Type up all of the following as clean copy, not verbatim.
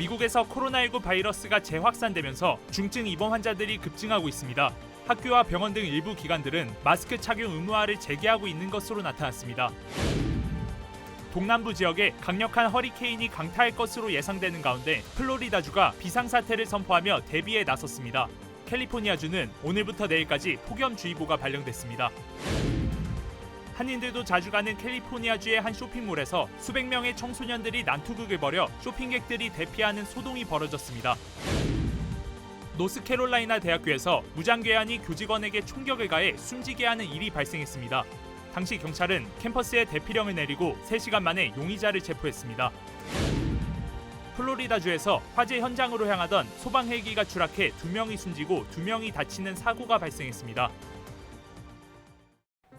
미국에서 코로나19 바이러스가 재확산되면서 중증 입원 환자들이 급증하고 있습니다. 학교와 병원 등 일부 기관들은 마스크 착용 의무화를 재개하고 있는 것으로 나타났습니다. 동남부 지역에 강력한 허리케인이 강타할 것으로 예상되는 가운데 플로리다주가 비상사태를 선포하며 대비에 나섰습니다. 캘리포니아주는 오늘부터 내일까지 폭염주의보가 발령됐습니다. 한인들도 자주 가는 캘리포니아주의 한 쇼핑몰에서 수백 명의 청소년들이 난투극을 벌여 쇼핑객들이 대피하는 소동이 벌어졌습니다. 노스캐롤라이나 대학교에서 무장괴한이 교직원에게 총격을 가해 숨지게 하는 일이 발생했습니다. 당시 경찰은 캠퍼스에 대피령을 내리고 3시간 만에 용의자를 체포했습니다. 플로리다주에서 화재 현장으로 향하던 소방 헬기가 추락해 2명이 숨지고 2명이 다치는 사고가 발생했습니다.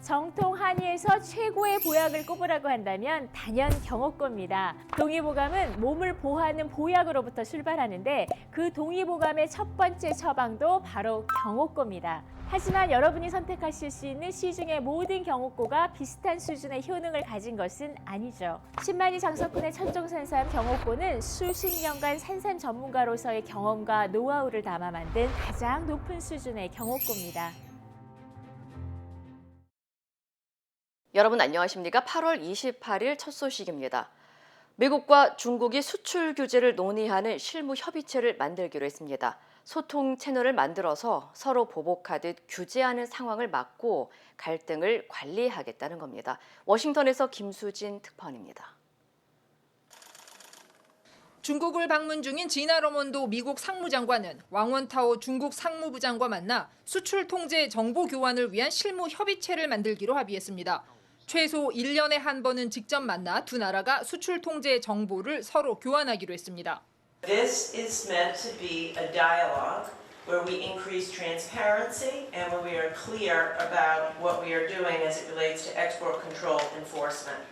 정통 한의에서 최고의 보약을 꼽으라고 한다면 단연 경옥고입니다. 동의보감은 몸을 보호하는 보약으로부터 출발하는데 그 동의보감의 첫 번째 처방도 바로 경옥고입니다. 하지만 여러분이 선택하실 수 있는 시중의 모든 경옥고가 비슷한 수준의 효능을 가진 것은 아니죠. 10만이 장석군의 천종산삼 경옥고는 수십 년간 산삼 전문가로서의 경험과 노하우를 담아 만든 가장 높은 수준의 경옥고입니다. 여러분 안녕하십니까? 8월 28일 첫 소식입니다. 미국과 중국이 수출 규제를 논의하는 실무 협의체를 만들기로 했습니다. 소통 채널을 만들어서 서로 보복하듯 규제하는 상황을 막고 갈등을 관리하겠다는 겁니다. 워싱턴에서 김수진 특파원입니다. 중국을 방문 중인 지나 러몬도 미국 상무장관은 왕원타오 중국 상무부장과 만나 수출 통제 정보 교환을 위한 실무 협의체를 만들기로 합의했습니다. 최소 1년에 한 번은 직접 만나 두 나라가 수출 통제 정보를 서로 교환하기로 했습니다. This is meant to be a dialogue where we increase transparency and where we are clear about what we are doing as it relates to export control enforcement.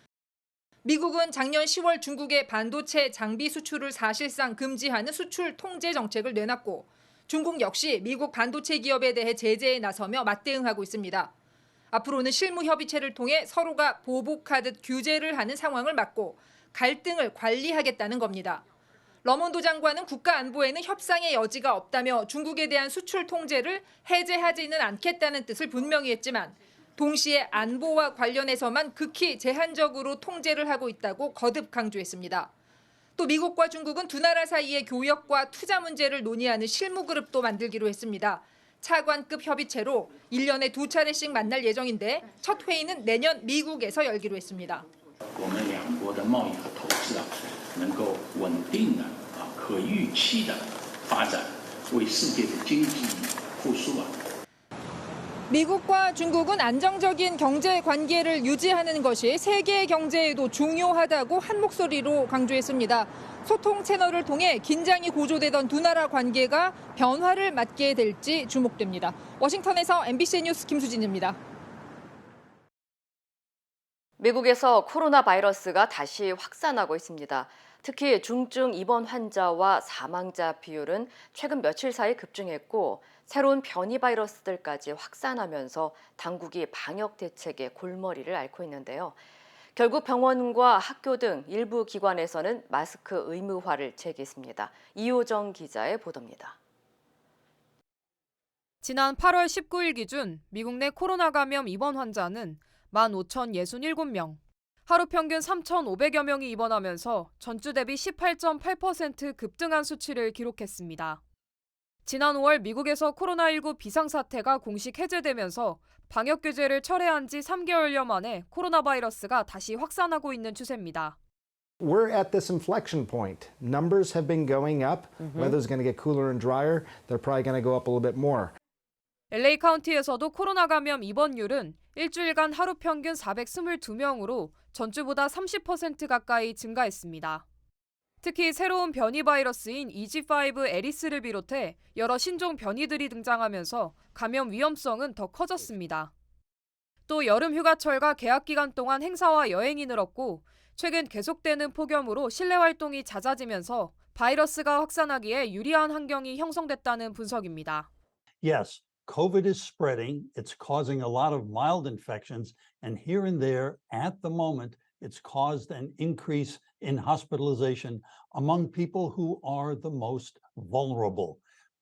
미국은 작년 10월 중국의 반도체 장비 수출을 사실상 금지하는 수출 통제 정책을 내놨고 중국 역시 미국 반도체 기업에 대해 제재에 나서며 맞대응하고 있습니다. 앞으로는 실무 협의체를 통해 서로가 보복하듯 규제를 하는 상황을 막고 갈등을 관리하겠다는 겁니다. 러몬도 장관은 국가 안보에는 협상의 여지가 없다며 중국에 대한 수출 통제를 해제하지는 않겠다는 뜻을 분명히 했지만 동시에 안보와 관련해서만 극히 제한적으로 통제를 하고 있다고 거듭 강조했습니다. 또 미국과 중국은 두 나라 사이의 교역과 투자 문제를 논의하는 실무그룹도 만들기로 했습니다. 차관급 협의체로 1년에 2차례씩 만날 예정인데 첫 회의는 내년 미국에서 열기로 했습니다. 我们两国的贸易和投资能够稳定的、可预期的发展，为世界的经济复苏 미국과 중국은 안정적인 경제 관계를 유지하는 것이 세계 경제에도 중요하다고 한 목소리로 강조했습니다. 소통 채널을 통해 긴장이 고조되던 두 나라 관계가 변화를 맞게 될지 주목됩니다. 워싱턴에서 MBC 뉴스 김수진입니다. 미국에서 코로나 바이러스가 다시 확산하고 있습니다. 특히 중증 입원 환자와 사망자 비율은 최근 며칠 사이 급증했고 새로운 변이 바이러스들까지 확산하면서 당국이 방역 대책에 골머리를 앓고 있는데요. 결국 병원과 학교 등 일부 기관에서는 마스크 의무화를 제기했습니다. 이호정 기자의 보도입니다. 지난 8월 19일 기준 미국 내 코로나 감염 입원 환자는 15,067명, 하루 평균 3,500여 명이 입원하면서 전주 대비 18.8% 급등한 수치를 기록했습니다. 지난 5월 미국에서 코로나19 비상사태가 공식 해제되면서 방역 규제를 철회한 지 3개월여 만에 코로나 바이러스가 다시 확산하고 있는 추세입니다. We're at this inflection point. Numbers have been going up. Weather's going to get cooler and drier. They're probably going to go up a little bit more. LA 카운티에서도 코로나 감염 입원율은 일주일간 하루 평균 422명으로 전주보다 30% 가까이 증가했습니다. 특히 새로운 변이 바이러스인 EG5 에리스를 비롯해 여러 신종 변이들이 등장하면서 감염 위험성은 더 커졌습니다. 또 여름 휴가철과 개학 기간 동안 행사와 여행이 늘었고 최근 계속되는 폭염으로 실내 활동이 잦아지면서 바이러스가 확산하기에 유리한 환경이 형성됐다는 분석입니다. Yes, COVID is spreading. It's causing a lot of mild infections, and here and there, at the moment, It's caused an increase in hospitalization among people who are the most vulnerable.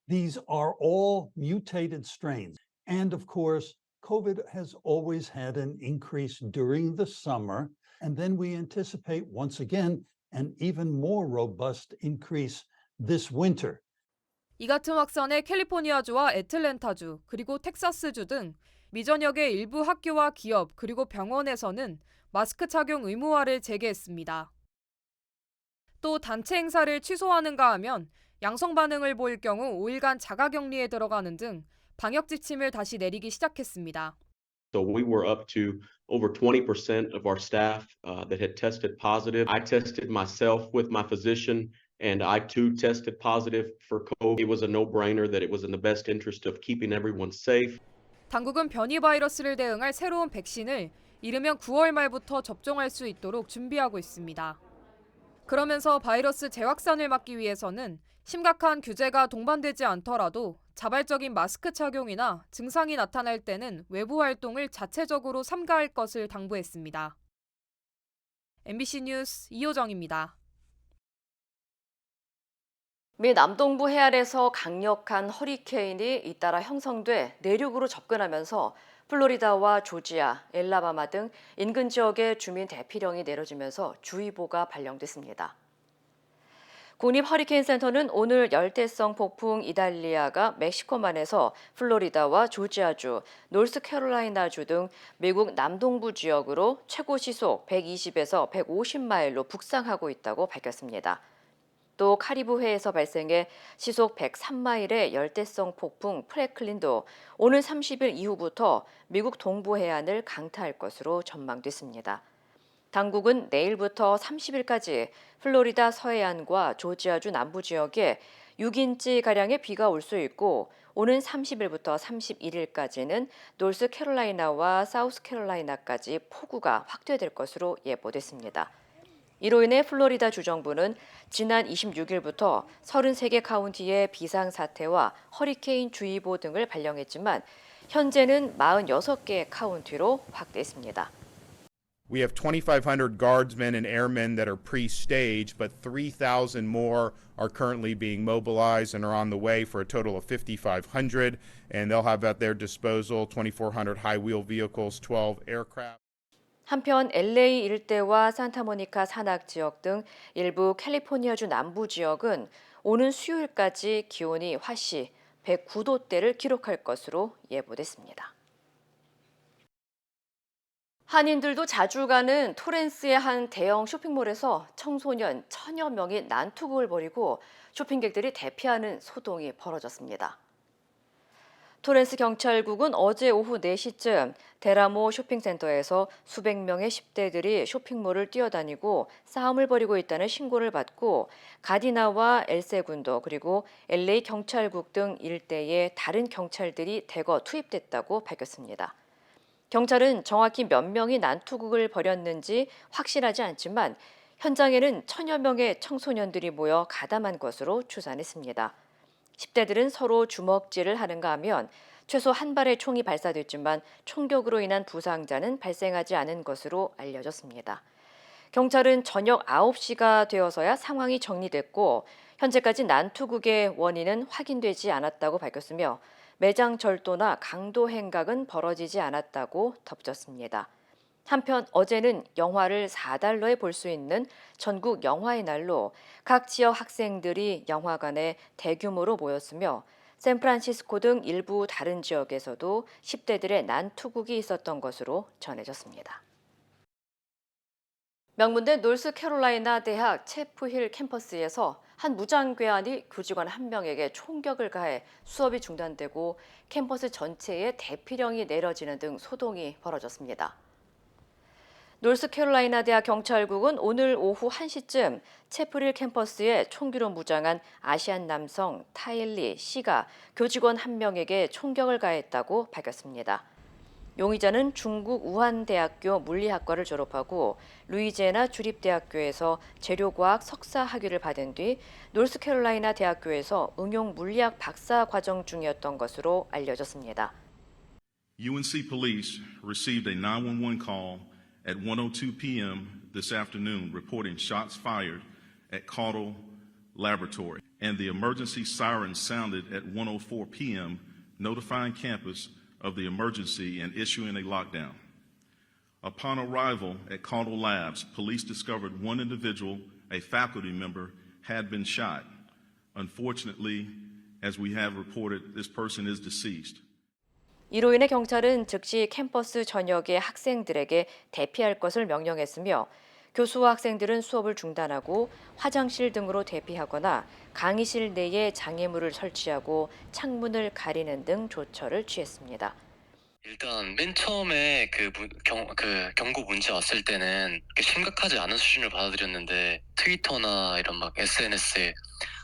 These are all mutated strains. And of course, COVID has always had an increase during the summer. And then we anticipate once again an even more robust increase this winter. 이 같은 확산에 캘리포니아주와 애틀랜타주, 그리고 텍사스주 등 미전역의 일부 학교와 기업, 그리고 병원에서는 마스크 착용 의무화를 재개했습니다. 또 단체 행사를 취소하는가 하면 양성 반응을 보일 경우 5일간 자가격리에 들어가는 등 방역 지침을 다시 내리기 시작했습니다. So we were up to over 20% of our staff that had tested positive. I tested myself with my physician, and I too tested positive for COVID. It was a no-brainer that it was in the best interest of keeping everyone safe. 당국은 변이 바이러스를 대응할 새로운 백신을 이르면 9월 말부터 접종할 수 있도록 준비하고 있습니다. 그러면서 바이러스 재확산을 막기 위해서는 심각한 규제가 동반되지 않더라도 자발적인 마스크 착용이나 증상이 나타날 때는 외부 활동을 자체적으로 삼가할 것을 당부했습니다. MBC 뉴스 이호정입니다. 미 남동부 해안에서 강력한 허리케인이 잇따라 형성돼 내륙으로 접근하면서 플로리다와 조지아, 엘라바마 등 인근 지역에 주민 대피령이 내려지면서 주의보가 발령됐습니다. 국립 허리케인 센터는 오늘 열대성 폭풍 이달리아가 멕시코만에서 플로리다와 조지아주, 노스캐롤라이나주 등 미국 남동부 지역으로 최고 시속 120에서 150마일로 북상하고 있다고 밝혔습니다. 또 카리브해에서 발생해 시속 103마일의 열대성 폭풍 프랭클린도 오늘 30일 이후부터 미국 동부 해안을 강타할 것으로 전망됐습니다. 당국은 내일부터 30일까지 플로리다 서해안과 조지아주 남부 지역에 6인치가량의 비가 올 수 있고 오는 30일부터 31일까지는 노스캐롤라이나와 사우스캐롤라이나까지 폭우가 확대될 것으로 예보됐습니다. 이로 인해 플로리다 주정부는 지난 26일부터 33개 카운티에 비상사태와 허리케인 주의보 등을 발령했지만 현재는 46개 카운티로 확대했습니다. We have 2,500 guardsmen and airmen that are pre-staged, but 3,000 more are currently being mobilized and are on the way for a total of 5,500, and they'll have at their disposal 2,400 high-wheel vehicles, 12 aircraft. 한편 LA 일대와 산타모니카 산악 지역 등 일부 캘리포니아주 남부 지역은 오는 수요일까지 기온이 화씨 109도대를 기록할 것으로 예보됐습니다. 한인들도 자주 가는 토렌스의 한 대형 쇼핑몰에서 청소년 1000여 명이 난투극을 벌이고 쇼핑객들이 대피하는 소동이 벌어졌습니다. 토렌스 경찰국은 어제 오후 4시쯤 데라모 쇼핑센터에서 수백 명의 10대들이 쇼핑몰을 뛰어다니고 싸움을 벌이고 있다는 신고를 받고 가디나와 엘세군도 그리고 LA 경찰국 등 일대에 다른 경찰들이 대거 투입됐다고 밝혔습니다. 경찰은 정확히 몇 명이 난투극을 벌였는지 확실하지 않지만 현장에는 1000여 명의 청소년들이 모여 가담한 것으로 추산했습니다. 10대들은 서로 주먹질을 하는가 하면 최소 한 발의 총이 발사됐지만 총격으로 인한 부상자는 발생하지 않은 것으로 알려졌습니다. 경찰은 저녁 9시가 되어서야 상황이 정리됐고 현재까지 난투극의 원인은 확인되지 않았다고 밝혔으며 매장 절도나 강도 행각은 벌어지지 않았다고 덧붙였습니다. 한편 어제는 영화를 $4에 볼 수 있는 전국 영화의 날로 각 지역 학생들이 영화관에 대규모로 모였으며 샌프란시스코 등 일부 다른 지역에서도 10대들의 난투극이 있었던 것으로 전해졌습니다. 명문대 노스캐롤라이나 대학 채프힐 캠퍼스에서 한 무장괴한이 교직원 한 명에게 총격을 가해 수업이 중단되고 캠퍼스 전체에 대피령이 내려지는 등 소동이 벌어졌습니다. 노스캐롤라이나 대학 경찰국은 오늘 오후 1시쯤 채프힐 캠퍼스에 총기로 무장한 아시안 남성 타일리 씨가 교직원 한 명에게 총격을 가했다고 밝혔습니다. 용의자는 중국 우한대학교 물리학과를 졸업하고 루이지애나 주립대학교에서 재료과학 석사 학위를 받은 뒤 노스캐롤라이나 대학교에서 응용 물리학 박사 과정 중이었던 것으로 알려졌습니다. UNC police received a 911 call at 1:02 p.m. this afternoon reporting shots fired at Caudle Laboratory, and the emergency siren sounded at 1:04 p.m., notifying campus of the emergency and issuing a lockdown. Upon arrival at Caudle Labs, police discovered one individual, a faculty member, had been shot. Unfortunately, as we have reported, this person is deceased. 이로 인해 경찰은 즉시 캠퍼스 전역의 학생들에게 대피할 것을 명령했으며 교수와 학생들은 수업을 중단하고 화장실 등으로 대피하거나 강의실 내에 장애물을 설치하고 창문을 가리는 등 조처를 취했습니다. 일단 맨 처음에 경고 문자 왔을 때는 심각하지 않은 수준으로 받아들였는데 트위터나 이런 막 SNS에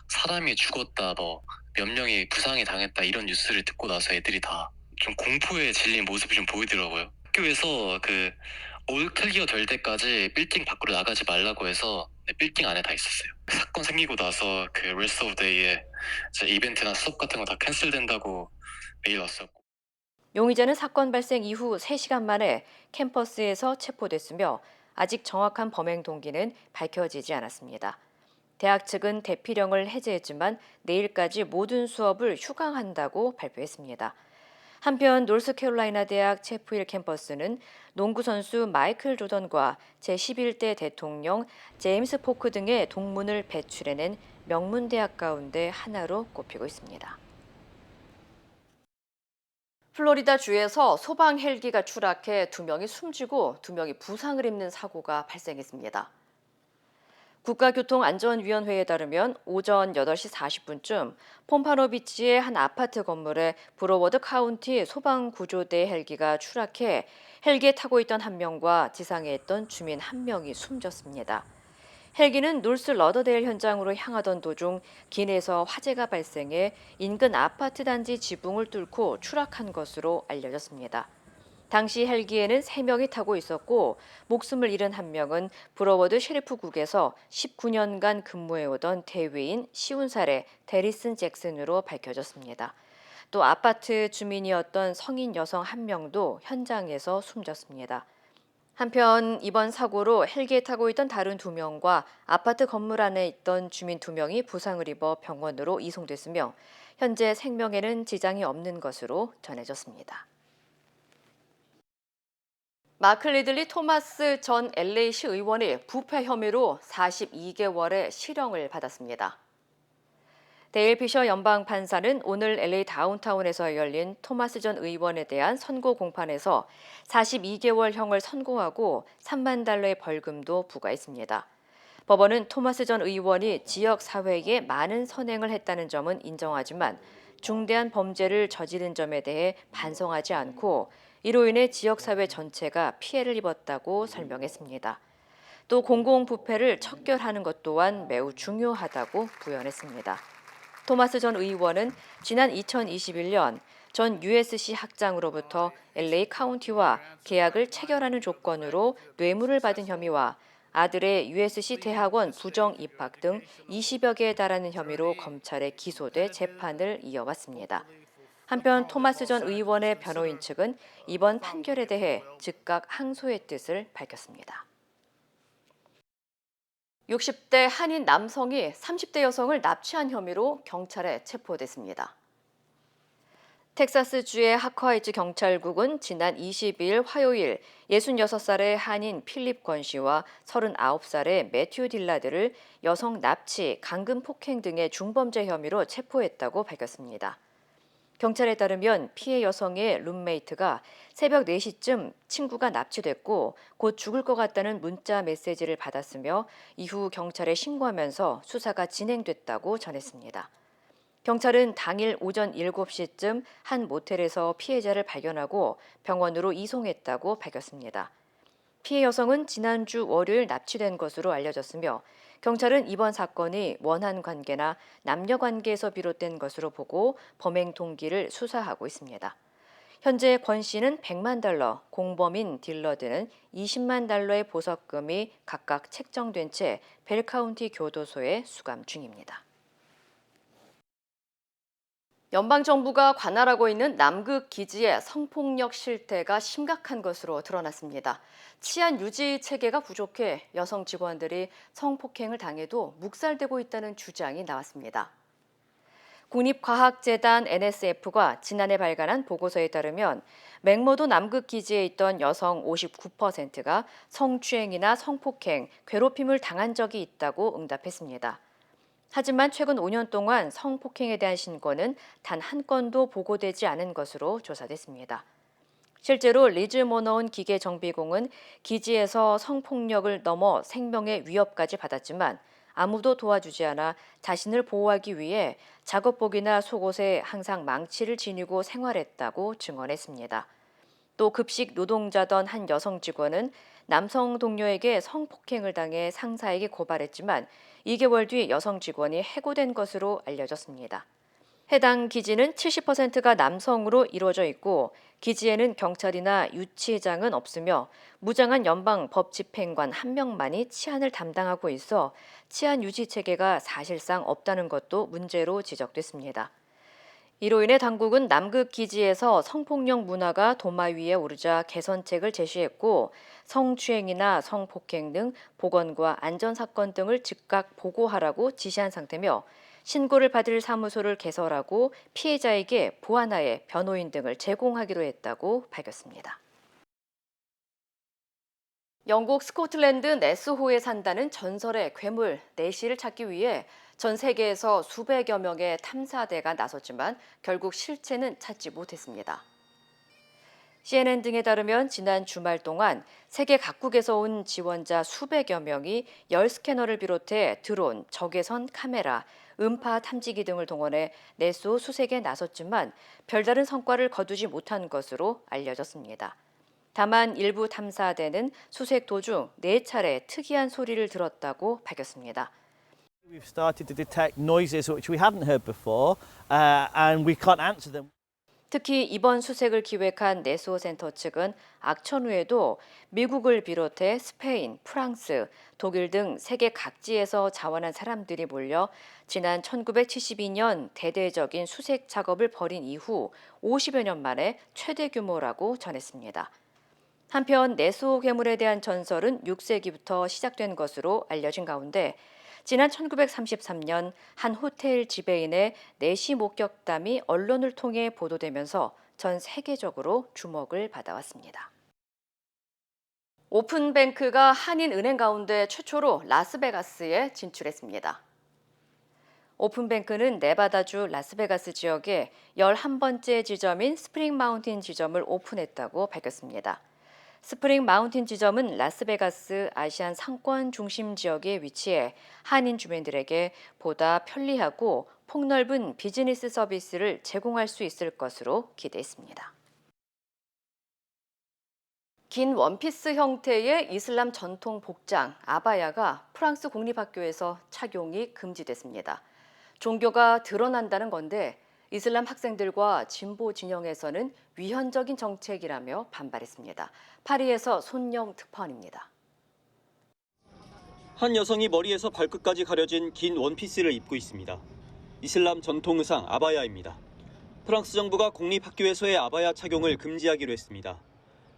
사람이 죽었다, 뭐 몇 명이 부상이 당했다 이런 뉴스를 듣고 나서 애들이 다 좀 공포에 질린 모습이 좀 보이더라고요. 학교에서 올 클리어 될 때까지 빌딩 밖으로 나가지 말라고 해서 빌딩 안에 다 있었어요. 사건 생기고 나서 레스트 오브 데이에 이벤트나 수업 같은 거 다 캔슬된다고 메일 왔었고. 용의자는 사건 발생 이후 3시간 만에 캠퍼스에서 체포됐으며 아직 정확한 범행 동기는 밝혀지지 않았습니다. 대학 측은 대피령을 해제했지만 내일까지 모든 수업을 휴강한다고 발표했습니다. 한편 노스캐롤라이나 대학 채프힐 캠퍼스는 농구 선수 마이클 조던과 제11대 대통령 제임스 포크 등의 동문을 배출해낸 명문 대학 가운데 하나로 꼽히고 있습니다. 플로리다 주에서 소방 헬기가 추락해 2명이 숨지고 2명이 부상을 입는 사고가 발생했습니다. 국가교통안전위원회에 따르면 오전 8시 40분쯤 폼파노비치의 한 아파트 건물에 브로워드 카운티 소방구조대 헬기가 추락해 헬기에 타고 있던 1명과 지상에 있던 주민 1명이 숨졌습니다. 헬기는 노스 러더데일 현장으로 향하던 도중 기내에서 화재가 발생해 인근 아파트 단지 지붕을 뚫고 추락한 것으로 알려졌습니다. 당시 헬기에는 3명이 타고 있었고 목숨을 잃은 1명은 브로워드 셰리프국에서 19년간 근무해오던 대위인 시운살의 데리슨 잭슨으로 밝혀졌습니다. 또 아파트 주민이었던 성인 여성 1명도 현장에서 숨졌습니다. 한편 이번 사고로 헬기에 타고 있던 다른 2명과 아파트 건물 안에 있던 주민 2명이 부상을 입어 병원으로 이송됐으며 현재 생명에는 지장이 없는 것으로 전해졌습니다. 마크 리들리 토마스 전 LA시 의원이 부패 혐의로 42개월의 실형을 받았습니다. 데일 피셔 연방판사는 오늘 LA 다운타운에서 열린 토마스 전 의원에 대한 선고 공판에서 42개월형을 선고하고 $30,000의 벌금도 부과했습니다. 법원은 토마스 전 의원이 지역 사회에 많은 선행을 했다는 점은 인정하지만 중대한 범죄를 저지른 점에 대해 반성하지 않고 이로 인해 지역사회 전체가 피해를 입었다고 설명했습니다. 또 공공부패를 척결하는 것 또한 매우 중요하다고 부연했습니다. 토마스 전 의원은 지난 2021년 전 USC 학장으로부터 LA 카운티와 계약을 체결하는 조건으로 뇌물을 받은 혐의와 아들의 USC 대학원 부정 입학 등 20여 개에 달하는 혐의로 검찰에 기소돼 재판을 이어왔습니다. 한편 토마스 전 의원의 변호인 측은 이번 판결에 대해 즉각 항소의 뜻을 밝혔습니다. 60대 한인 남성이 30대 여성을 납치한 혐의로 경찰에 체포됐습니다. 텍사스주의 하커하이츠 경찰국은 지난 22일 화요일 66살의 한인 필립 권 씨와 39살의 매튜 딜라드를 여성 납치, 강금 폭행 등의 중범죄 혐의로 체포했다고 밝혔습니다. 경찰에 따르면 피해 여성의 룸메이트가 새벽 4시쯤 친구가 납치됐고 곧 죽을 것 같다는 문자 메시지를 받았으며 이후 경찰에 신고하면서 수사가 진행됐다고 전했습니다. 경찰은 당일 오전 7시쯤 한 모텔에서 피해자를 발견하고 병원으로 이송했다고 밝혔습니다. 피해 여성은 지난주 월요일 납치된 것으로 알려졌으며 경찰은 이번 사건이 원한 관계나 남녀 관계에서 비롯된 것으로 보고 범행 동기를 수사하고 있습니다. 현재 권 씨는 $100만, 공범인 딜러드는 $200만 보석금이 각각 책정된 채 벨카운티 교도소에 수감 중입니다. 연방정부가 관할하고 있는 남극 기지의 성폭력 실태가 심각한 것으로 드러났습니다. 치안 유지 체계가 부족해 여성 직원들이 성폭행을 당해도 묵살되고 있다는 주장이 나왔습니다. 국립과학재단 NSF가 지난해 발간한 보고서에 따르면 맥머도 남극 기지에 있던 여성 59%가 성추행이나 성폭행, 괴롭힘을 당한 적이 있다고 응답했습니다. 하지만 최근 5년 동안 성폭행에 대한 신고는 단 한 건도 보고되지 않은 것으로 조사됐습니다. 실제로 리즈 모너운 기계정비공은 기지에서 성폭력을 넘어 생명의 위협까지 받았지만 아무도 도와주지 않아 자신을 보호하기 위해 작업복이나 속옷에 항상 망치를 지니고 생활했다고 증언했습니다. 또 급식 노동자던 한 여성 직원은 남성 동료에게 성폭행을 당해 상사에게 고발했지만 2개월 뒤 여성 직원이 해고된 것으로 알려졌습니다. 해당 기지는 70%가 남성으로 이루어져 있고 기지에는 경찰이나 유치장은 없으며 무장한 연방 법집행관 1명만이 치안을 담당하고 있어 치안 유지 체계가 사실상 없다는 것도 문제로 지적됐습니다. 이로 인해 당국은 남극 기지에서 성폭력 문화가 도마 위에 오르자 개선책을 제시했고 성추행이나 성폭행 등 보건과 안전사건 등을 즉각 보고하라고 지시한 상태며 신고를 받을 사무소를 개설하고 피해자에게 보안하에 변호인 등을 제공하기로 했다고 밝혔습니다. 영국 스코틀랜드 네스호에 산다는 전설의 괴물 네시를 찾기 위해 전 세계에서 수백여 명의 탐사대가 나섰지만 결국 실체는 찾지 못했습니다. CNN 등에 따르면 지난 주말 동안 세계 각국에서 온 지원자 수백여 명이 열 스캐너를 비롯해 드론, 적외선 카메라, 음파 탐지기 등을 동원해 네스호 수색에 나섰지만 별다른 성과를 거두지 못한 것으로 알려졌습니다. 다만 일부 탐사대는 수색 도중 4차례 특이한 소리를 들었다고 밝혔습니다. We've started to detect noises which we hadn't heard before, and we can't answer them. 특히 이번 수색을 기획한 네스호 센터 측은 악천 후에도 미국을 비롯해 스페인, 프랑스, 독일 등 세계 각지에서 자원한 사람들이 몰려 지난 1972년 대대적인 수색 작업을 벌인 이후 50여 년 만에 최대 규모라고 전했습니다. 한편 네스호 괴물에 대한 전설은 6세기부터 시작된 것으로 알려진 가운데 지난 1933년 한 호텔 지배인의 내시 목격담이 언론을 통해 보도되면서 전 세계적으로 주목을 받아왔습니다. 오픈뱅크가 한인은행 가운데 최초로 라스베가스에 진출했습니다. 오픈뱅크는 네바다주 라스베가스 지역에 11번째 지점인 스프링 마운틴 지점을 오픈했다고 밝혔습니다. 스프링 마운틴 지점은 라스베가스 아시안 상권 중심 지역에 위치해 한인 주민들에게 보다 편리하고 폭넓은 비즈니스 서비스를 제공할 수 있을 것으로 기대했습니다. 긴 원피스 형태의 이슬람 전통 복장 아바야가 프랑스 공립학교에서 착용이 금지됐습니다. 종교가 드러난다는 건데 이슬람 학생들과 진보 진영에서는 위헌적인 정책이라며 반발했습니다. 파리에서 손영 특파원입니다. 한 여성이 머리에서 발끝까지 가려진 긴 원피스를 입고 있습니다. 이슬람 전통 의상 아바야입니다. 프랑스 정부가 공립학교에서의 아바야 착용을 금지하기로 했습니다.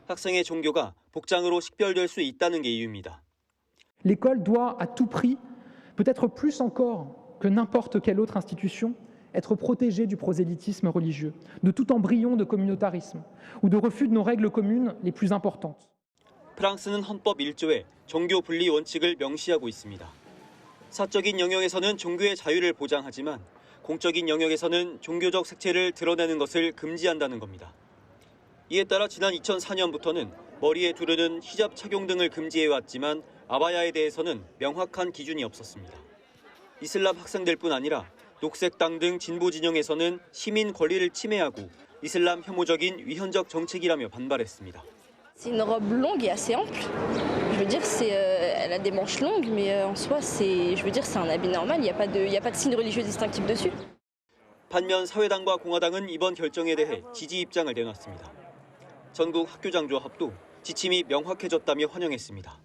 학생의 종교가 복장으로 식별될 수 있다는 게 이유입니다. L'école doit à tout prix, peut-être plus encore que n'importe quelle autre institution, être protégée du prosélytisme religieux, de tout embryon de communautarisme ou de refus de nos règles communes les plus importantes. 프랑스는 헌법 1조에 종교 분리 원칙을 명시하고 있습니다. 사적인 영역에서는 종교의 자유를 보장하지만 공적인 영역에서는 종교적 색채를 드러내는 것을 금지한다는 겁니다. 이에 따라 지난 2004년부터는 머리에 두르는 히잡 착용 등을 금지해왔지만 아바야에 대해서는 명확한 기준이 없었습니다. 이슬람 학생들뿐 아니라 녹색당 등 진보 진영에서는 시민 권리를 침해하고 이슬람 혐오적인 위헌적 정책이라며 반발했습니다. C'est une robe longue et assez ample. Je veux dire, elle a des manches longues, mais en soi, je veux dire, c'est un habit normal. Il y a pas de signe religieux distinctif dessus. 반면 사회당과 공화당은 이번 결정에 대해 지지 입장을 내놨습니다. 전국 학교장조합도 지침이 명확해졌다며 환영했습니다.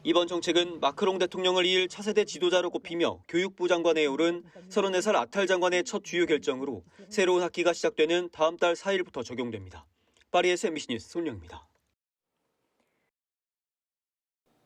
이번 정책은 마크롱 대통령을 이을 차세대 지도자로 꼽히며 교육부 장관에 오른 34살 아탈 장관의 첫 주요 결정으로 새로운 학기가 시작되는 다음 달 4일부터 적용됩니다. 파리에서 MBC 뉴스 손영입니다.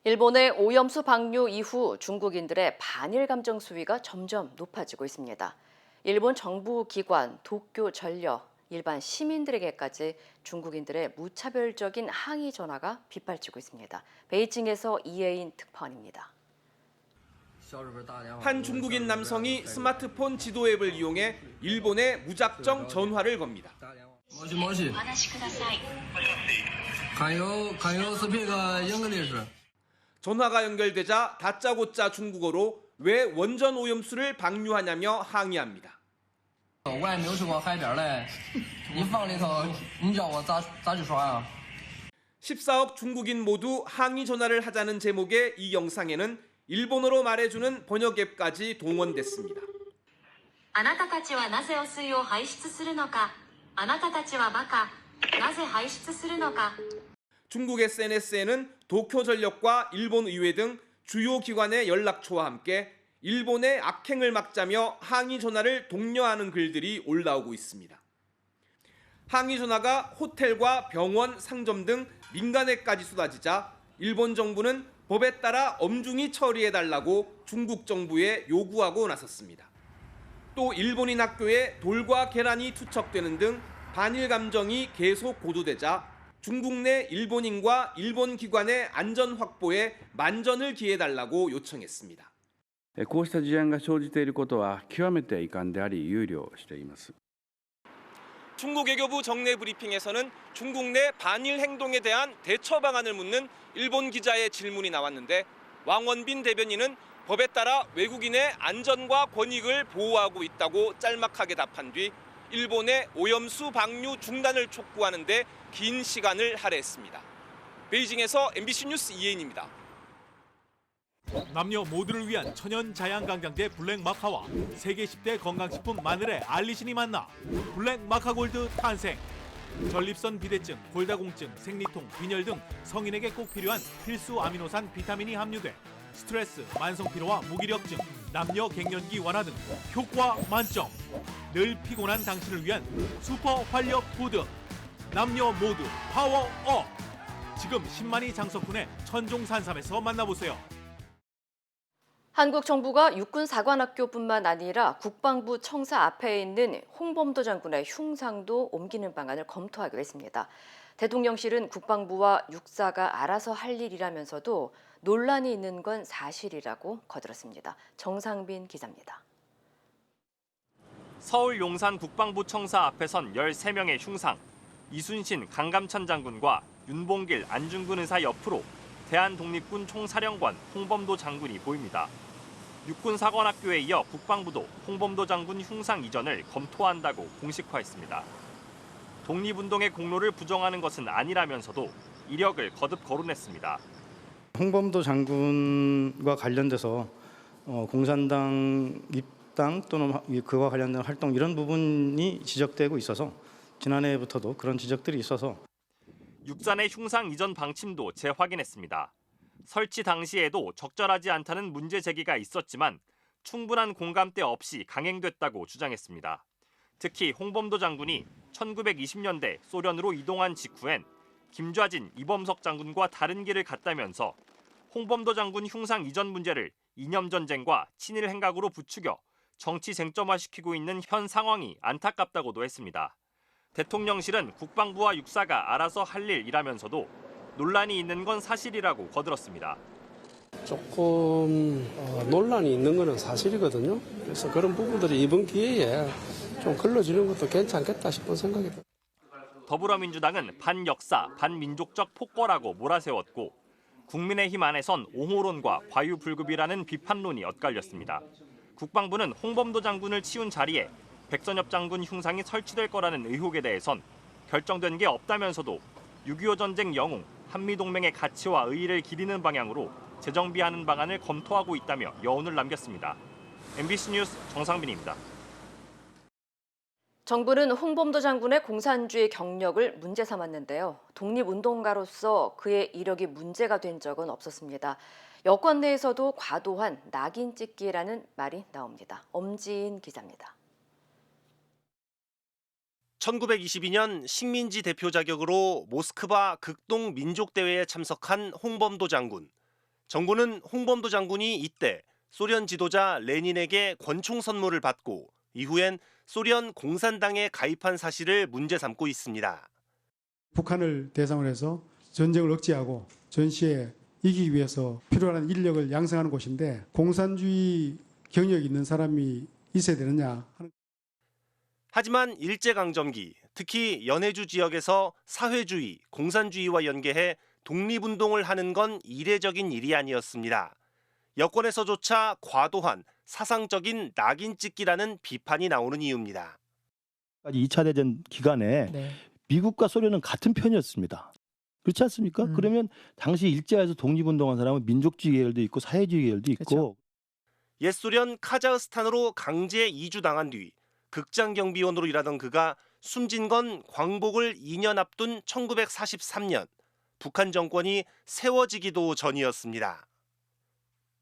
일본의 오염수 방류 이후 중국인들의 반일 감정 수위가 점점 높아지고 있습니다. 일본 정부 기관, 도쿄 전력, 일반 시민들에게까지 중국인들의 무차별적인 항의 전화가 빗발치고 있습니다. 베이징에서 이혜인 특파원입니다. 한 중국인 남성이 스마트폰 지도 앱을 이용해 일본에 무작정 전화를 겁니다. 전화가 연결되자 다짜고짜 중국어로 왜 원전 오염수를 방류하냐며 항의합니다. 14억 중국인 모두 항의 전화를 하자는 제목의 이 영상에는 일본어로 말해주는 번역 앱까지 동원됐습니다. あなたたちはなぜ汚水を排出するのか。あなたたちはバカ。なぜ排出するのか。 중국 SNS에는 도쿄전력과 일본 의회 등 주요 기관의 연락처와 함께 일본의 악행을 막자며 항의 전화를 독려하는 글들이 올라오고 있습니다. 항의 전화가 호텔과 병원, 상점 등 민간에까지 쏟아지자 일본 정부는 법에 따라 엄중히 처리해달라고 중국 정부에 요구하고 나섰습니다. 또 일본인 학교에 돌과 계란이 투척되는 등 반일 감정이 계속 고도되자 중국 내 일본인과 일본 기관의 안전 확보에 만전을 기해달라고 요청했습니다. こうした事案が生じていることは極めて遺憾であり憂慮しています。 중국 외교부 정례 브리핑에서는 중국 내 반일 행동에 대한 대처 방안을 묻는 일본 기자의 질문이 나왔는데 왕원빈 대변인은 법에 따라 외국인의 안전과 권익을 보호하고 있다고 짤막하게 답한 뒤 일본의 오염수 방류 중단을 촉구하는 데 긴 시간을 할애했습니다. 베이징에서 MBC 뉴스 이혜인입니다. 남녀 모두를 위한 천연 자양강장제 블랙마카와 세계 10대 건강식품 마늘의 알리신이 만나 블랙마카골드 탄생. 전립선 비대증, 골다공증, 생리통, 빈혈 등 성인에게 꼭 필요한 필수 아미노산 비타민이 함유돼 스트레스, 만성피로와 무기력증, 남녀 갱년기 완화 등 효과 만점. 늘 피곤한 당신을 위한 슈퍼 활력 푸드. 남녀 모두 파워업. 지금 10만이 장석군의 천종산삼에서 만나보세요. 한국 정부가 육군사관학교뿐만 아니라 국방부 청사 앞에 있는 홍범도 장군의 흉상도 옮기는 방안을 검토하기로 했습니다. 대통령실은 국방부와 육사가 알아서 할 일이라면서도 논란이 있는 건 사실이라고 거들었습니다. 정상빈 기자입니다. 서울 용산 국방부 청사 앞에 선 13명의 흉상. 이순신 강감찬 장군과 윤봉길 안중근 의사 옆으로 대한독립군 총사령관 홍범도 장군이 보입니다. 육군사관학교에 이어 국방부도 홍범도 장군 흉상 이전을 검토한다고 공식화했습니다. 독립운동의 공로를 부정하는 것은 아니라면서도 이력을 거듭 거론했습니다. 홍범도 장군과 관련돼서 공산당 입당 또는 그와 관련된 활동 이런 부분이 지적되고 있어서 지난해부터도 그런 지적들이 있어서 육산의 흉상 이전 방침도 재확인했습니다. 설치 당시에도 적절하지 않다는 문제 제기가 있었지만 충분한 공감대 없이 강행됐다고 주장했습니다. 특히 홍범도 장군이 1920년대 소련으로 이동한 직후엔 김좌진, 이범석 장군과 다른 길을 갔다면서 홍범도 장군 흉상 이전 문제를 이념 전쟁과 친일 행각으로 부추겨 정치 쟁점화시키고 있는 현 상황이 안타깝다고도 했습니다. 대통령실은 국방부와 육사가 알아서 할 일이라면서도 논란이 있는 건 사실이라고 거들었습니다. 조금 논란이 있는 것은 사실이거든요. 그래서 그런 부분들이 이번 기회에 좀 걸러지는 것도 괜찮겠다 싶은 생각이 듭니다. 더불어민주당은 반역사, 반민족적 폭거라고 몰아세웠고 국민의힘 안에선 옹호론과 과유불급이라는 비판론이 엇갈렸습니다. 국방부는 홍범도 장군을 치운 자리에 백선엽 장군 흉상이 설치될 거라는 의혹에 대해선 결정된 게 없다면서도 6.25 전쟁 영웅, 한미동맹의 가치와 의의를 기리는 방향으로 재정비하는 방안을 검토하고 있다며 여운을 남겼습니다. MBC 뉴스 정상빈입니다. 정부는 홍범도 장군의 공산주의 경력을 문제 삼았는데요. 독립운동가로서 그의 이력이 문제가 된 적은 없었습니다. 여권 내에서도 과도한 낙인 찍기라는 말이 나옵니다. 엄지인 기자입니다. 1922년 식민지 대표 자격으로 모스크바 극동 민족대회에 참석한 홍범도 장군. 정부는 홍범도 장군이 이때 소련 지도자 레닌에게 권총 선물을 받고 이후엔 소련 공산당에 가입한 사실을 문제 삼고 있습니다. 북한을 대상으로 해서 전쟁을 억제하고 전시에 이기기 위해서 필요한 인력을 양성하는 곳인데 공산주의 경력이 있는 사람이 있어야 되느냐 하는. 하지만 일제강점기, 특히 연해주 지역에서 사회주의, 공산주의와 연계해 독립운동을 하는 건 이례적인 일이 아니었습니다. 여권에서조차 과도한 사상적인 낙인 찍기라는 비판이 나오는 이유입니다. 2차 대전 기간에 미국과 소련은 같은 편이었습니다. 그렇지 않습니까? 그러면 당시 일제에서 독립운동한 사람은 민족주의 계열도 있고 사회주의 계열도 있고. 그렇죠. 옛 소련 카자흐스탄으로 강제 이주당한 뒤 극장경비원으로 일하던 그가 숨진 건 광복을 2년 앞둔 1943년 북한 정권이 세워지기도 전이었습니다.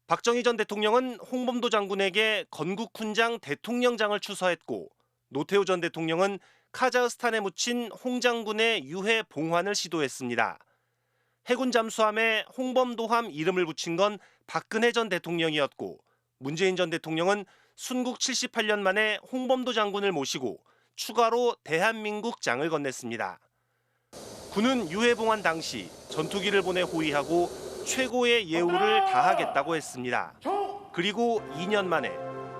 박정희 전 대통령은 홍범도 장군에게 건국훈장 대통령장을 추서했고 노태우 전 대통령은 카자흐스탄에 묻힌 홍 장군의 유해 봉환을 시도했습니다. 해군 잠수함에 홍범도함 이름을 붙인 건 박근혜 전 대통령이었고 문재인 전 대통령은 순국 78년 만에 홍범도 장군을 모시고 추가로 대한민국장을 건넸습니다. 군은 유해 봉환 당시 전투기를 보내 호위하고 최고의 예우를 다하겠다고 했습니다. 그리고 2년 만에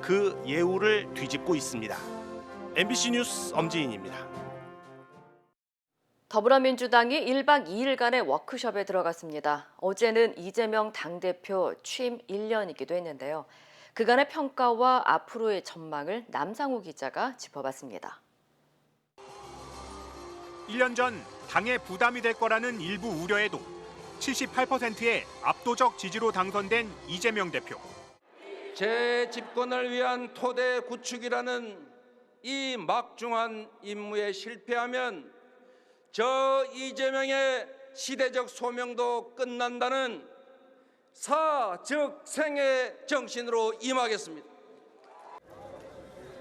그 예우를 뒤집고 있습니다. MBC 뉴스 엄지인입니다. 더불어민주당이 1박 2일간의 워크숍에 들어갔습니다. 어제는 이재명 당대표 취임 1년이기도 했는데요. 그간의 평가와 앞으로의 전망을 남상우 기자가 짚어봤습니다. 1년 전 당에 부담이 될 거라는 일부 우려에도 78%의 압도적 지지로 당선된 이재명 대표. 재집권을 위한 토대 구축이라는 이 막중한 임무에 실패하면 저 이재명의 시대적 소명도 끝난다는 사즉생의 정신으로 임하겠습니다.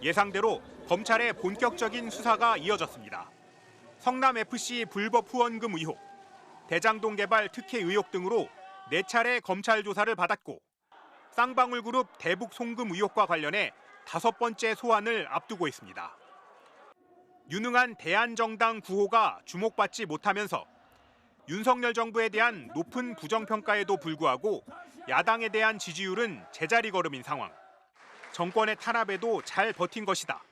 예상대로 검찰의 본격적인 수사가 이어졌습니다. 성남FC 불법 후원금 의혹, 대장동 개발 특혜 의혹 등으로 4차례 검찰 조사를 받았고 쌍방울그룹 대북 송금 의혹과 관련해 5번째 소환을 앞두고 있습니다. 유능한 대한정당 구호가 주목받지 못하면서 윤석열 정부에 대한 높은 부정평가에도 불구하고 야당에 대한 지지율은 제자리 걸음인 상황. 정권의 탄압에도 잘 버틴 것이다.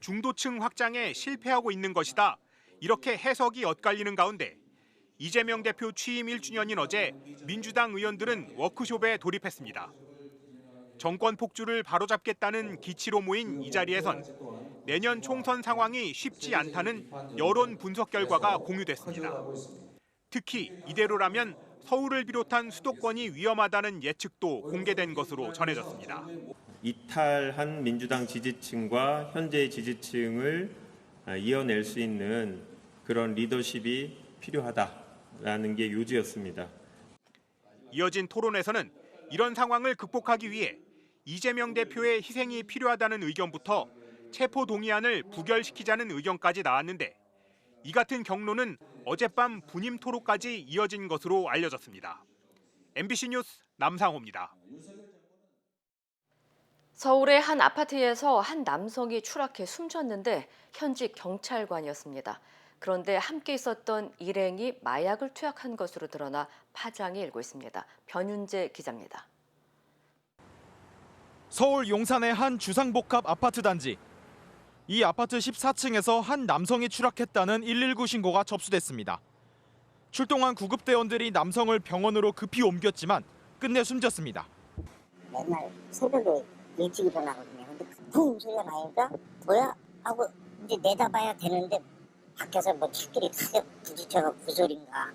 중도층 확장에 실패하고 있는 것이다. 이렇게 해석이 엇갈리는 가운데 이재명 대표 취임 1주년인 어제 민주당 의원들은 워크숍에 돌입했습니다. 정권 폭주를 바로잡겠다는 기치로 모인 이 자리에선 내년 총선 상황이 쉽지 않다는 여론 분석 결과가 공유됐습니다. 특히 이대로라면 서울을 비롯한 수도권이 위험하다는 예측도 공개된 것으로 전해졌습니다. 이탈한 민주당 지지층과 현재의 지지층을 이어낼 수 있는 그런 리더십이 필요하다라는 게 요지였습니다. 이어진 토론에서는 이런 상황을 극복하기 위해 이재명 대표의 희생이 필요하다는 의견부터 체포 동의안을 부결시키자는 의견까지 나왔는데 이 같은 경로는 어젯밤 분임 토로까지 이어진 것으로 알려졌습니다. MBC 뉴스 남상호입니다. 서울의 한 아파트에서 한 남성이 추락해 숨졌는데 현직 경찰관이었습니다. 그런데 함께 있었던 일행이 마약을 투약한 것으로 드러나 파장이 일고 있습니다. 변윤재 기자입니다. 서울 용산의 한 주상복합 아파트 단지. 이 아파트 14층에서 한 남성이 추락했다는 119 신고가 접수됐습니다. 출동한 구급대원들이 남성을 병원으로 급히 옮겼지만 끝내 숨졌습니다. 맨날 새벽에 일찍 일어나거든요. 근데 붕 소리가 나니까 뭐야? 하고 이제 내다봐야 되는데 밖에서 뭐 차들이 다 부딪혀서 구설인가.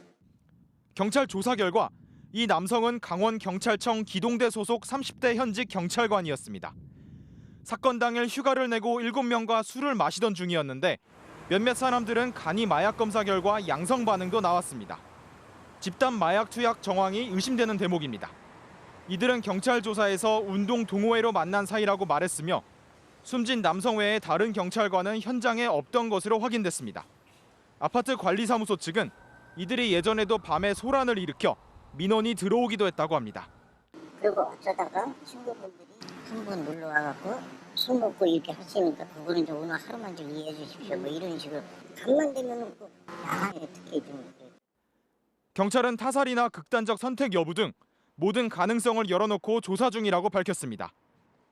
경찰 조사 결과 이 남성은 강원경찰청 기동대 소속 30대 현직 경찰관이었습니다. 사건 당일 휴가를 내고 7명과 술을 마시던 중이었는데 몇몇 사람들은 간이 마약 검사 결과 양성 반응도 나왔습니다. 집단 마약 투약 정황이 의심되는 대목입니다. 이들은 경찰 조사에서 운동 동호회로 만난 사이라고 말했으며 숨진 남성 외에 다른 경찰관은 현장에 없던 것으로 확인됐습니다. 아파트 관리사무소 측은 이들이 예전에도 밤에 소란을 일으켜 민원이 들어오기도 했다고 합니다. 그리고 어쩌다가 친구분들이 한 번 놀러 와갖고 술 먹고 이렇게 하시니까 그거는 좀 오늘 하루만 좀 이해해 주십시오. 뭐 이런 식으로 밤만 되면은 야간에 특히 좀. 경찰은 타살이나 극단적 선택 여부 등 모든 가능성을 열어놓고 조사 중이라고 밝혔습니다.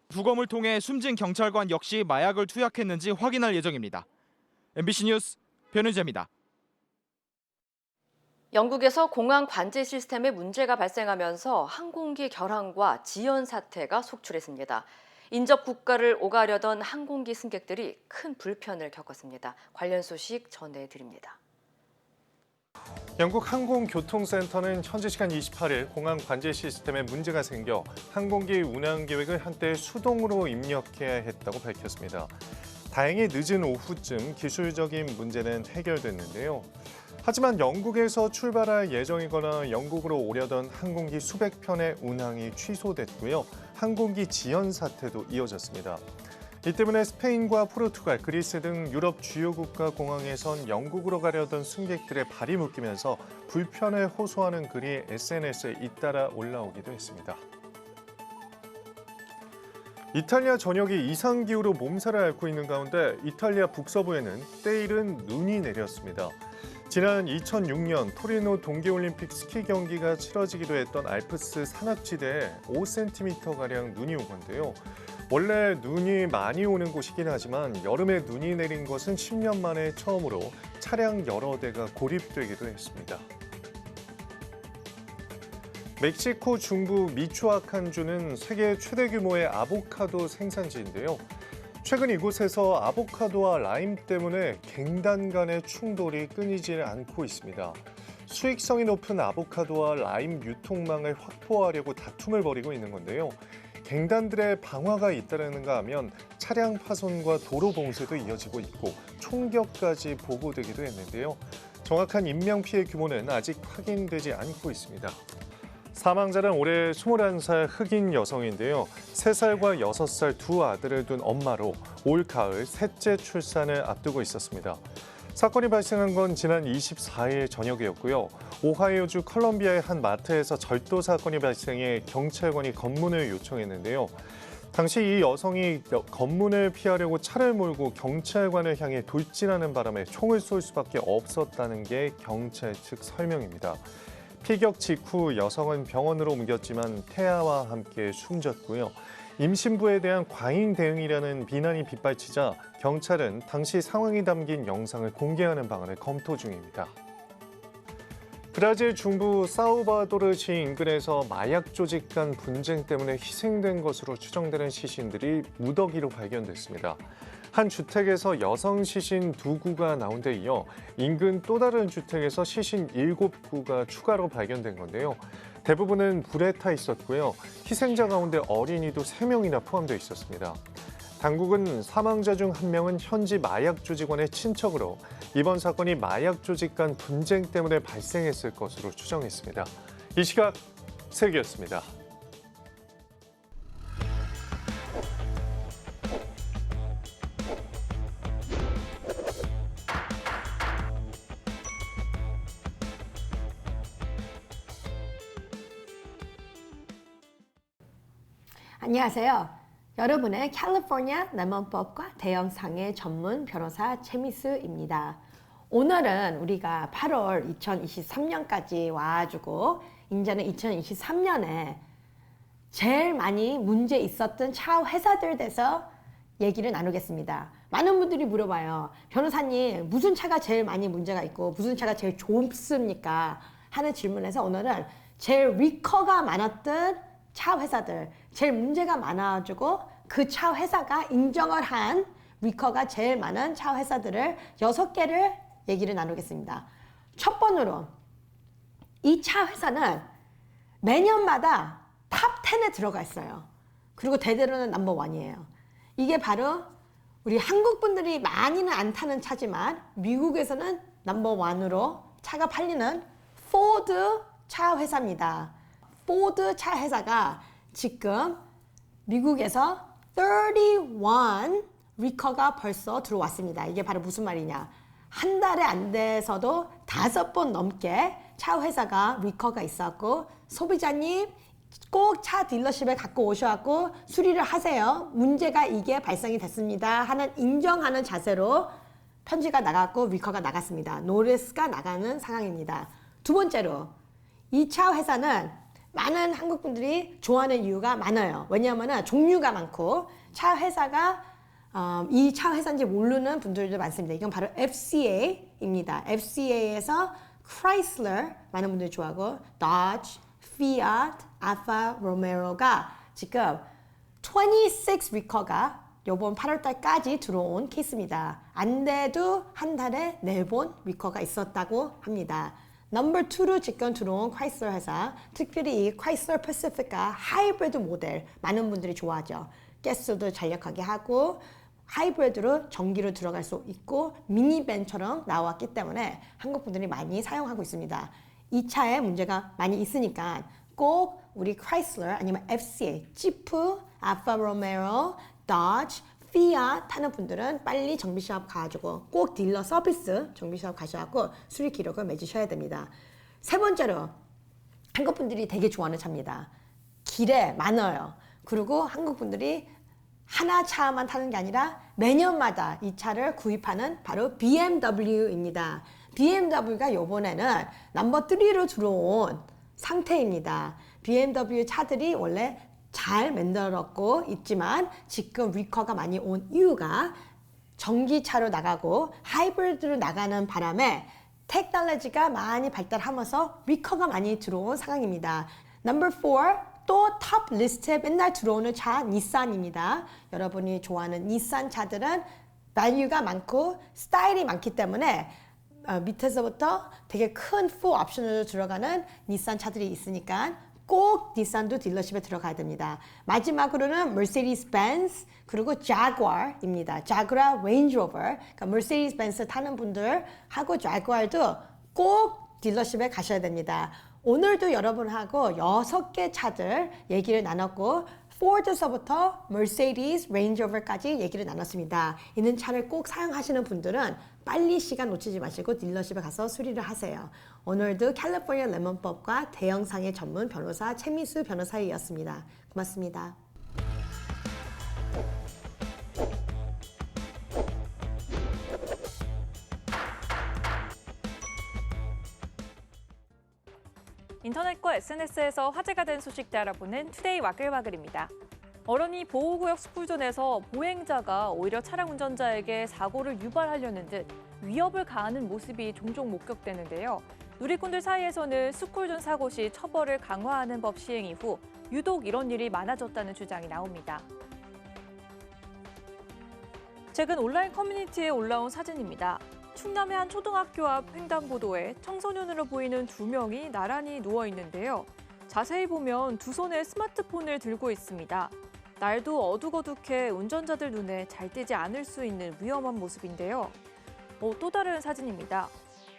부검을 통해 숨진 경찰관 역시 마약을 투약했는지 확인할 예정입니다. MBC 뉴스 변은재입니다. 영국에서 공항 관제 시스템에 문제가 발생하면서 항공기 결항과 지연 사태가 속출했습니다. 인접 국가를 오가려던 항공기 승객들이 큰 불편을 겪었습니다. 관련 소식 전해드립니다. 영국 항공교통센터는 현지 시간 28일 공항 관제 시스템에 문제가 생겨 항공기 운항 계획을 한때 수동으로 입력해야 했다고 밝혔습니다. 다행히 늦은 오후쯤 기술적인 문제는 해결됐는데요. 하지만 영국에서 출발할 예정이거나 영국으로 오려던 항공기 수백 편의 운항이 취소됐고요. 항공기 지연 사태도 이어졌습니다. 이 때문에 스페인과 포르투갈, 그리스 등 유럽 주요 국가 공항에선 영국으로 가려던 승객들의 발이 묶이면서 불편을 호소하는 글이 SNS에 잇따라 올라오기도 했습니다. 이탈리아 전역이 이상기후로 몸살을 앓고 있는 가운데 이탈리아 북서부에는 때이른 눈이 내렸습니다. 지난 2006년 토리노 동계올림픽 스키 경기가 치러지기도 했던 알프스 산악지대에 5cm가량 눈이 온 건데요. 원래 눈이 많이 오는 곳이긴 하지만 여름에 눈이 내린 것은 10년 만에 처음으로 차량 여러 대가 고립되기도 했습니다. 멕시코 중부 미초아칸주는 세계 최대 규모의 아보카도 생산지인데요. 최근 이곳에서 아보카도와 라임 때문에 갱단 간의 충돌이 끊이지 않고 있습니다. 수익성이 높은 아보카도와 라임 유통망을 확보하려고 다툼을 벌이고 있는 건데요. 갱단들의 방화가 잇따르는가 하면 차량 파손과 도로 봉쇄도 이어지고 있고 총격까지 보고되기도 했는데요. 정확한 인명피해 규모는 아직 확인되지 않고 있습니다. 사망자는 올해 21살 흑인 여성인데요. 3살과 6살 두 아들을 둔 엄마로 올 가을 셋째 출산을 앞두고 있었습니다. 사건이 발생한 건 지난 24일 저녁이었고요. 오하이오주 컬럼비아의 한 마트에서 절도 사건이 발생해 경찰관이 검문을 요청했는데요. 당시 이 여성이 검문을 피하려고 차를 몰고 경찰관을 향해 돌진하는 바람에 총을 쏠 수밖에 없었다는 게 경찰 측 설명입니다. 피격 직후 여성은 병원으로 옮겼지만 태아와 함께 숨졌고요. 임신부에 대한 과잉 대응이라는 비난이 빗발치자 경찰은 당시 상황이 담긴 영상을 공개하는 방안을 검토 중입니다. 브라질 중부 사우바도르시 인근에서 마약 조직 간 분쟁 때문에 희생된 것으로 추정되는 시신들이 무더기로 발견됐습니다. 한 주택에서 여성 시신 2구가 나온 데 이어 인근 또 다른 주택에서 시신 7구가 추가로 발견된 건데요. 대부분은 불에 타 있었고요. 희생자 가운데 어린이도 3명이나 포함되어 있었습니다. 당국은 사망자 중 1명은 현지 마약 조직원의 친척으로 이번 사건이 마약 조직 간 분쟁 때문에 발생했을 것으로 추정했습니다. 이 시각 세계였습니다. 안녕하세요. 여러분의 캘리포니아 레몬법과 대형상해 전문 변호사 최미수입니다. 오늘은 우리가 8월 2023년까지 와가지고 이제는 2023년에 제일 많이 문제 있었던 차 회사들에 대해서 얘기를 나누겠습니다. 많은 분들이 물어봐요. 변호사님, 무슨 차가 제일 많이 문제가 있고 무슨 차가 제일 좋습니까? 하는 질문에서 오늘은 제일 리커가 많았던 차 회사들, 제일 문제가 많아가지고 그 차 회사가 인정을 한 리커가 제일 많은 차 회사들을 6개를 얘기를 나누겠습니다. 첫 번으로 이 차 회사는 매년마다 탑 10에 들어가 있어요. 그리고 대대로는 넘버1이에요. 이게 바로 우리 한국 분들이 많이는 안 타는 차지만 미국에서는 넘버1으로 차가 팔리는 포드 차 회사입니다. 포드 차 회사가 지금 미국에서 31 리커가 벌써 들어왔습니다. 이게 바로 무슨 말이냐. 한 달에 안 돼서도 5번 넘게 차 회사가 리커가 있었고 소비자님 꼭 차 딜러십에 갖고 오셔갖고 수리를 하세요. 문제가 이게 발생이 됐습니다. 하는 인정하는 자세로 편지가 나갔고 리커가 나갔습니다. 노리스가 나가는 상황입니다. 두 번째로 이 차 회사는 많은 한국 분들이 좋아하는 이유가 많아요. 왜냐하면 종류가 많고 차 회사가 이 차 회사인지 모르는 분들도 많습니다. 이건 바로 FCA입니다. FCA에서 Chrysler 많은 분들이 좋아하고 Dodge, Fiat, Alfa Romeo가 지금 26 리커가 이번 8월 달까지 들어온 케이스입니다. 안 돼도 한 달에 4번 리커가 있었다고 합니다. 넘버 2로 지금 들어온 크라이슬러 회사, 특별히 이 크라이슬러 패시픽가 하이브리드 모델 많은 분들이 좋아하죠. 가스도 전력하게 하고 하이브리드로 전기로 들어갈 수 있고 미니밴처럼 나왔기 때문에 한국 분들이 많이 사용하고 있습니다. 이 차에 문제가 많이 있으니까 꼭 우리 크라이슬러 아니면 FCA, 지프, 알파 로메오, Dodge, Fiat 타는 분들은 빨리 정비샵 가가지고 꼭 딜러 서비스 정비샵 가셔갖고 수리 기록을 맺으셔야 됩니다. 세 번째로 한국 분들이 되게 좋아하는 차입니다. 길에 많아요. 그리고 한국 분들이 하나 차만 타는 게 아니라 매년마다 이 차를 구입하는 바로 BMW입니다. BMW가 이번에는 넘버 3로 들어온 상태입니다. BMW 차들이 원래 잘 만들었고 있지만 지금 리커가 많이 온 이유가 전기차로 나가고 하이브리드로 나가는 바람에 테크놀로지가 많이 발달하면서 리커가 많이 들어온 상황입니다. 넘버 4 또 탑 리스트에 맨날 들어오는 차 닛산입니다. 여러분이 좋아하는 닛산 차들은 밸류가 많고 스타일이 많기 때문에 밑에서부터 되게 큰 풀 옵션으로 들어가는 닛산 차들이 있으니까 꼭 닛산도 딜러십에 들어가야 됩니다. 마지막으로는 머세디스 벤츠 그리고 자구아르입니다. 자구아르 레인지 로버. 그러니까 머세디스 벤츠 타는 분들하고 자구아르도 꼭 딜러십에 가셔야 됩니다. 오늘도 여러분하고 6개 차들 얘기를 나눴고 포드서부터 머세디스 레인지 로버까지 얘기를 나눴습니다. 이런 차를 꼭 사용하시는 분들은 빨리 시간 놓치지 마시고 딜러십에 가서 수리를 하세요. 오늘도 캘리포니아 레몬법과 대형상해 전문 변호사 최미수 변호사이었습니다. 고맙습니다. 인터넷과 SNS에서 화제가 된 소식들 알아보는 투데이 와글와글입니다. 어른이 보호구역 스쿨존에서 보행자가 오히려 차량 운전자에게 사고를 유발하려는 듯 위협을 가하는 모습이 종종 목격되는데요. 누리꾼들 사이에서는 스쿨존 사고 시 처벌을 강화하는 법 시행 이후 유독 이런 일이 많아졌다는 주장이 나옵니다. 최근 온라인 커뮤니티에 올라온 사진입니다. 충남의 한 초등학교 앞 횡단보도에 청소년으로 보이는 2명이 나란히 누워 있는데요. 자세히 보면 두 손에 스마트폰을 들고 있습니다. 날도 어둑어둑해 운전자들 눈에 잘 띄지 않을 수 있는 위험한 모습인데요. 또 다른 사진입니다.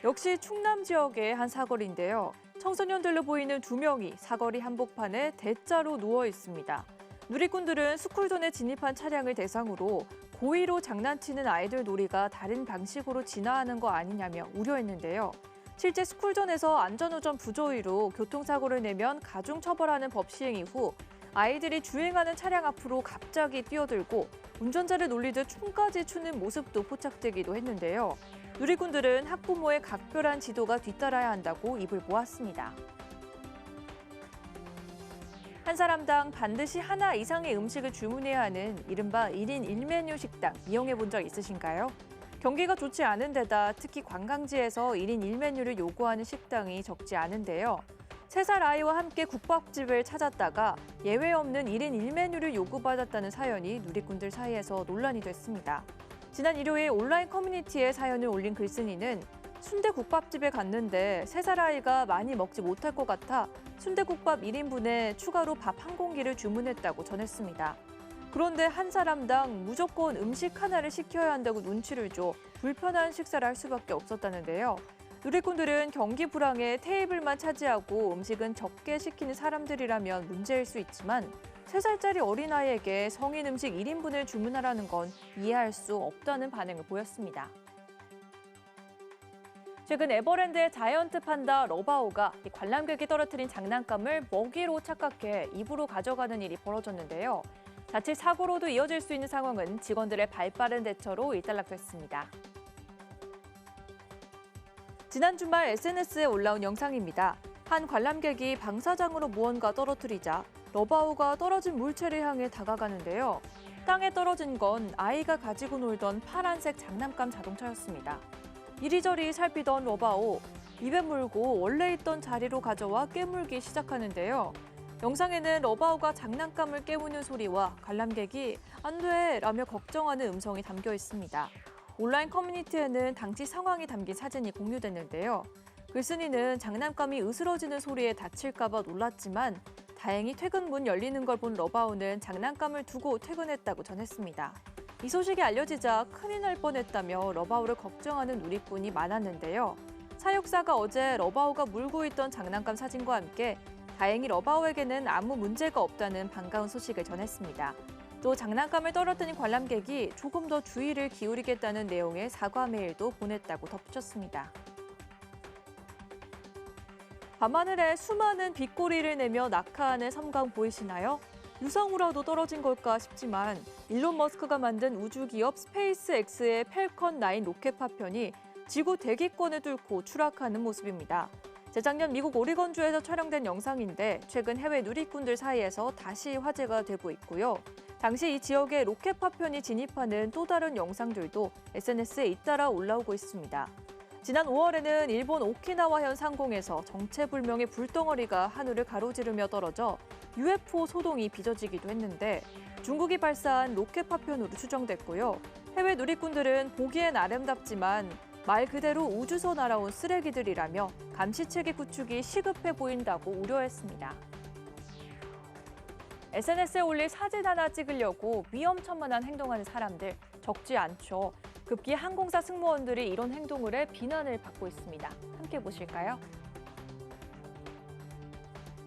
역시 충남 지역의 한 사거리인데요. 청소년들로 보이는 2명이 사거리 한복판에 대자로 누워 있습니다. 누리꾼들은 스쿨존에 진입한 차량을 대상으로 고의로 장난치는 아이들 놀이가 다른 방식으로 진화하는 거 아니냐며 우려했는데요. 실제 스쿨존에서 안전우전 부조의로 교통사고를 내면 가중처벌하는 법 시행 이후 아이들이 주행하는 차량 앞으로 갑자기 뛰어들고 운전자를 놀리듯 춤까지 추는 모습도 포착되기도 했는데요. 누리꾼들은 학부모의 각별한 지도가 뒤따라야 한다고 입을 모았습니다. 한 사람당 반드시 하나 이상의 음식을 주문해야 하는 이른바 1인 1메뉴 식당 이용해 본 적 있으신가요? 경기가 좋지 않은 데다 특히 관광지에서 1인 1메뉴를 요구하는 식당이 적지 않은데요. 3살 아이와 함께 국밥집을 찾았다가 예외 없는 1인 1메뉴를 요구받았다는 사연이 누리꾼들 사이에서 논란이 됐습니다. 지난 일요일 온라인 커뮤니티에 사연을 올린 글쓴이는 순대국밥집에 갔는데 3살 아이가 많이 먹지 못할 것 같아 순대국밥 1인분에 추가로 밥 한 공기를 주문했다고 전했습니다. 그런데 한 사람당 무조건 음식 하나를 시켜야 한다고 눈치를 줘 불편한 식사를 할 수밖에 없었다는데요. 누리꾼들은 경기 불황에 테이블만 차지하고 음식은 적게 시키는 사람들이라면 문제일 수 있지만 3살짜리 어린아이에게 성인 음식 1인분을 주문하라는 건 이해할 수 없다는 반응을 보였습니다. 최근 에버랜드의 자이언트 판다 러바오가 관람객이 떨어뜨린 장난감을 먹이로 착각해 입으로 가져가는 일이 벌어졌는데요. 자칫 사고로도 이어질 수 있는 상황은 직원들의 발빠른 대처로 일단락됐습니다. 지난 주말 SNS에 올라온 영상입니다. 한 관람객이 방사장으로 무언가 떨어뜨리자 러바오가 떨어진 물체를 향해 다가가는데요. 땅에 떨어진 건 아이가 가지고 놀던 파란색 장난감 자동차였습니다. 이리저리 살피던 러바오, 입에 물고 원래 있던 자리로 가져와 깨물기 시작하는데요. 영상에는 러바오가 장난감을 깨무는 소리와 관람객이 안 돼! 라며 걱정하는 음성이 담겨 있습니다. 온라인 커뮤니티에는 당시 상황이 담긴 사진이 공유됐는데요. 글쓴이는 장난감이 으스러지는 소리에 다칠까 봐 놀랐지만 다행히 퇴근 문 열리는 걸 본 러바오는 장난감을 두고 퇴근했다고 전했습니다. 이 소식이 알려지자 큰일 날 뻔했다며 러바오를 걱정하는 누리꾼이 많았는데요. 사육사가 어제 러바오가 물고 있던 장난감 사진과 함께 다행히 러바오에게는 아무 문제가 없다는 반가운 소식을 전했습니다. 또 장난감을 떨어뜨린 관람객이 조금 더 주의를 기울이겠다는 내용의 사과 메일도 보냈다고 덧붙였습니다. 밤하늘에 수많은 빛꼬리를 내며 낙하하는 섬광 보이시나요? 유성우라도 떨어진 걸까 싶지만 일론 머스크가 만든 우주기업 스페이스X의 펠컨 9 로켓 파편이 지구 대기권을 뚫고 추락하는 모습입니다. 재작년 미국 오리건주에서 촬영된 영상인데 최근 해외 누리꾼들 사이에서 다시 화제가 되고 있고요. 당시 이 지역에 로켓 파편이 진입하는 또 다른 영상들도 SNS에 잇따라 올라오고 있습니다. 지난 5월에는 일본 오키나와현 상공에서 정체불명의 불덩어리가 하늘을 가로지르며 떨어져 UFO 소동이 빚어지기도 했는데 중국이 발사한 로켓 파편으로 추정됐고요. 해외 누리꾼들은 보기엔 아름답지만 말 그대로 우주서 날아온 쓰레기들이라며 감시체계 구축이 시급해 보인다고 우려했습니다. SNS에 올릴 사진 하나 찍으려고 위험천만한 행동하는 사람들 적지 않죠. 급기 항공사 승무원들이 이런 행동을 해 비난을 받고 있습니다. 함께 보실까요?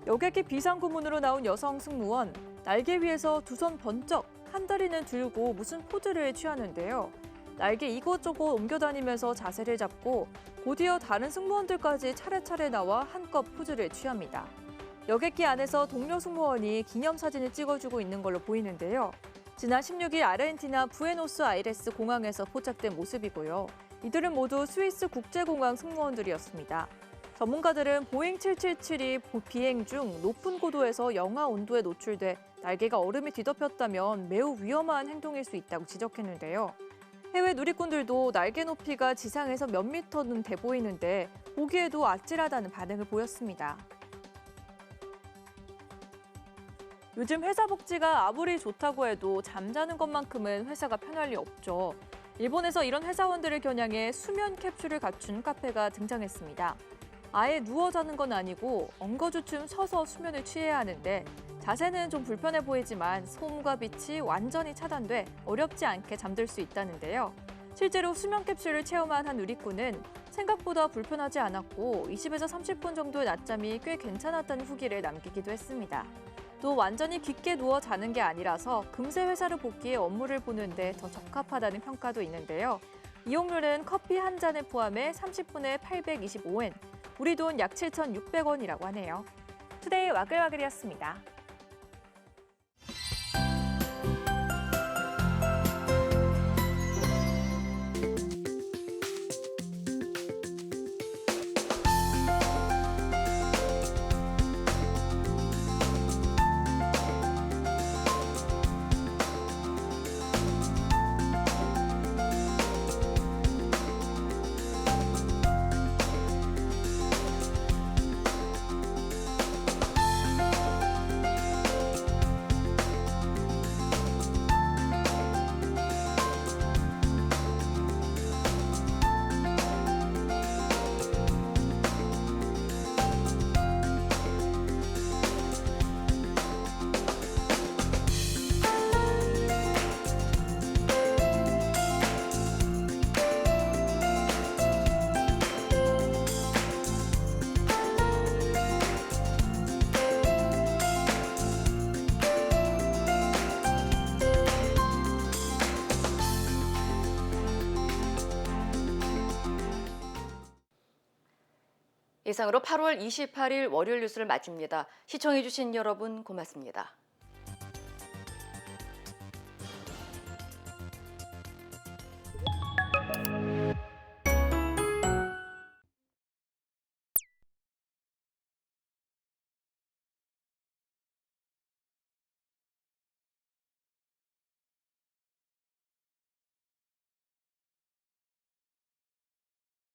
여객기 비상구문으로 나온 여성 승무원, 날개 위에서 두 손 번쩍, 한 다리는 들고 무슨 포즈를 취하는데요. 날개 이곳저곳 옮겨다니면서 자세를 잡고 곧이어 다른 승무원들까지 차례차례 나와 한껏 포즈를 취합니다. 여객기 안에서 동료 승무원이 기념사진을 찍어주고 있는 걸로 보이는데요. 지난 16일 아르헨티나 부에노스아이레스 공항에서 포착된 모습이고요. 이들은 모두 스위스 국제공항 승무원들이었습니다. 전문가들은 보잉 777이 비행 중 높은 고도에서 영하 온도에 노출돼 날개가 얼음에 뒤덮였다면 매우 위험한 행동일 수 있다고 지적했는데요. 해외 누리꾼들도 날개 높이가 지상에서 몇 미터는 돼 보이는데 보기에도 아찔하다는 반응을 보였습니다. 요즘 회사 복지가 아무리 좋다고 해도 잠자는 것만큼은 회사가 편할 리 없죠. 일본에서 이런 회사원들을 겨냥해 수면 캡슐을 갖춘 카페가 등장했습니다. 아예 누워 자는 건 아니고 엉거주춤 서서 수면을 취해야 하는데 자세는 좀 불편해 보이지만 소음과 빛이 완전히 차단돼 어렵지 않게 잠들 수 있다는데요. 실제로 수면 캡슐을 체험한 한 누리꾼은 생각보다 불편하지 않았고 20에서 30분 정도의 낮잠이 꽤 괜찮았다는 후기를 남기기도 했습니다. 또 완전히 깊게 누워 자는 게 아니라서 금세 회사를 복귀해 업무를 보는데 더 적합하다는 평가도 있는데요. 이용료는 커피 한 잔을 포함해 30분에 825엔, 우리 돈 약 7,600원이라고 하네요. 투데이 와글와글이었습니다. 이상으로 8월 28일 월요일 뉴스를 마칩니다. 시청해주신 여러분 고맙습니다.